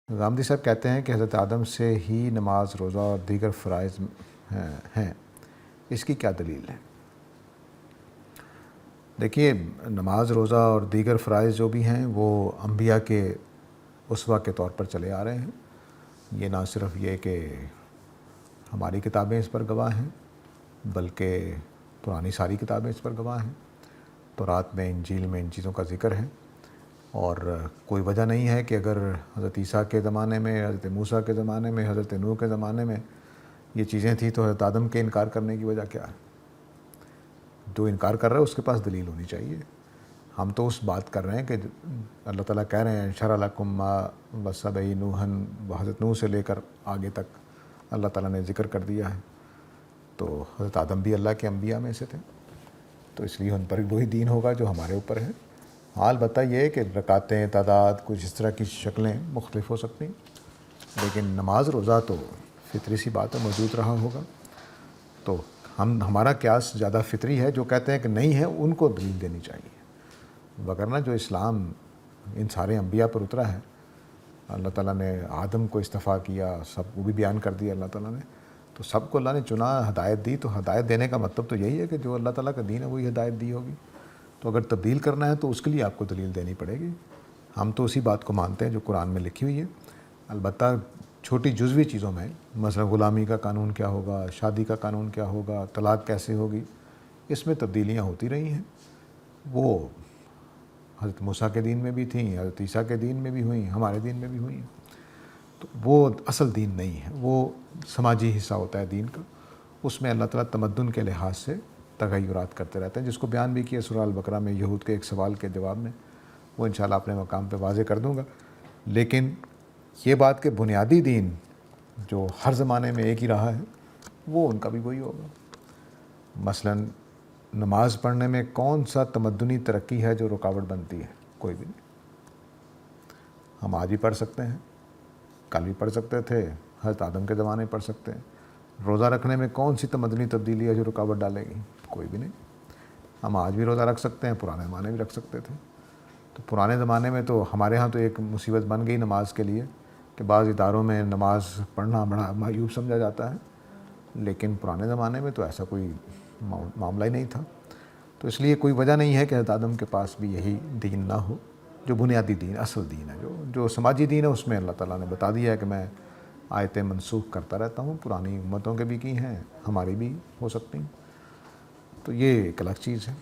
غامدی صاحب کہتے ہیں کہ حضرت آدم سے ہی نماز، روزہ اور دیگر فرائض ہیں، اس کی کیا دلیل ہے؟ دیکھیے، نماز، روزہ اور دیگر فرائض جو بھی ہیں وہ انبیاء کے اسوہ کے طور پر چلے آ رہے ہیں۔ یہ نہ صرف یہ کہ ہماری کتابیں اس پر گواہ ہیں، بلکہ پرانی ساری کتابیں اس پر گواہ ہیں۔ تورات میں، انجیل میں ان چیزوں کا ذکر ہے، اور کوئی وجہ نہیں ہے کہ اگر حضرت عیسیٰ کے زمانے میں، حضرت موسیٰ کے زمانے میں، حضرت نوح کے زمانے میں یہ چیزیں تھیں تو حضرت آدم کے انکار کرنے کی وجہ کیا ہے؟ جو انکار کر رہا ہے اس کے پاس دلیل ہونی چاہیے۔ ہم تو اس بات کر رہے ہیں کہ اللہ تعالیٰ کہہ رہے ہیں شرع لکم ما وصی بہ نوحا، حضرت نوح سے لے کر آگے تک اللہ تعالیٰ نے ذکر کر دیا ہے، تو حضرت آدم بھی اللہ کے انبیاء میں سے تھے، تو اس لیے ان پر وہی دین ہوگا جو ہمارے اوپر ہے۔ ہاں، البتہ یہ ہے کہ رکعتیں، تعداد، کچھ اس طرح کی شکلیں مختلف ہو سکتی ہیں، لیکن نماز، روزہ تو فطری سی بات ہے، موجود رہا ہوگا۔ تو ہمارا قیاس زیادہ فطری ہے، جو کہتے ہیں کہ نہیں ہے ان کو دلیل دینی چاہیے، وگرنہ جو اسلام ان سارے انبیاء پر اترا ہے، اللہ تعالیٰ نے آدم کو اصطفیٰ کیا، سب کو بھی بیان کر دیا اللہ تعالیٰ نے، تو سب کو اللہ نے چنا، ہدایت دی، تو ہدایت دینے کا مطلب تو یہی ہے کہ جو اللہ تعالیٰ کا دین ہے وہی ہدایت دی ہوگی۔ تو اگر تبدیل کرنا ہے تو اس کے لیے آپ کو دلیل دینی پڑے گی۔ ہم تو اسی بات کو مانتے ہیں جو قرآن میں لکھی ہوئی ہے، البتہ چھوٹی جزوی چیزوں میں، مثلا غلامی کا قانون کیا ہوگا، شادی کا قانون کیا ہوگا، طلاق کیسے ہوگی، اس میں تبدیلیاں ہوتی رہی ہیں۔ وہ حضرت موسیٰ کے دین میں بھی تھیں، حضرت عیسیٰ کے دین میں بھی ہوئیں، ہمارے دین میں بھی ہوئیں، تو وہ اصل دین نہیں ہے، وہ سماجی حصہ ہوتا ہے دین کا۔ اس میں اللہ تعالیٰ تمدن کے لحاظ سے تغیرات کرتے رہتے ہیں، جس کو بیان بھی کیا سورہ البقرہ میں یہود کے ایک سوال کے جواب میں، وہ انشاءاللہ اپنے مقام پہ واضح کر دوں گا۔ لیکن یہ بات کہ بنیادی دین جو ہر زمانے میں ایک ہی رہا ہے، وہ ان کا بھی وہی ہوگا۔ مثلا نماز پڑھنے میں کون سا تمدنی ترقی ہے جو رکاوٹ بنتی ہے؟ کوئی بھی نہیں۔ ہم آج بھی پڑھ سکتے ہیں، کل بھی پڑھ سکتے تھے، حضرت آدم کے زمانے میں پڑھ سکتے ہیں۔ روزہ رکھنے میں کون سی تمدنی تبدیلی ہے جو رکاوٹ ڈالے گی؟ کوئی بھی نہیں۔ ہم آج بھی روزہ رکھ سکتے ہیں، پرانے زمانے بھی رکھ سکتے تھے۔ تو پرانے زمانے میں تو ہمارے ہاں تو ایک مصیبت بن گئی نماز کے لیے کہ بعض اداروں میں نماز پڑھنا بڑا معیوب سمجھا جاتا ہے، لیکن پرانے زمانے میں تو ایسا کوئی معاملہ ہی نہیں تھا۔ تو اس لیے کوئی وجہ نہیں ہے کہ حضرت آدم کے پاس بھی یہی دین نہ ہو، جو بنیادی دین، اصل دین ہے، جو سماجی دین ہے، اس میں اللہ تعالیٰ نے بتا دیا ہے کہ میں آیتیں منسوخ کرتا رہتا ہوں، پرانی امتوں کے بھی کی ہیں، ہماری بھی ہو سکتی ہیں، تو یہ ایک الگ چیز ہے۔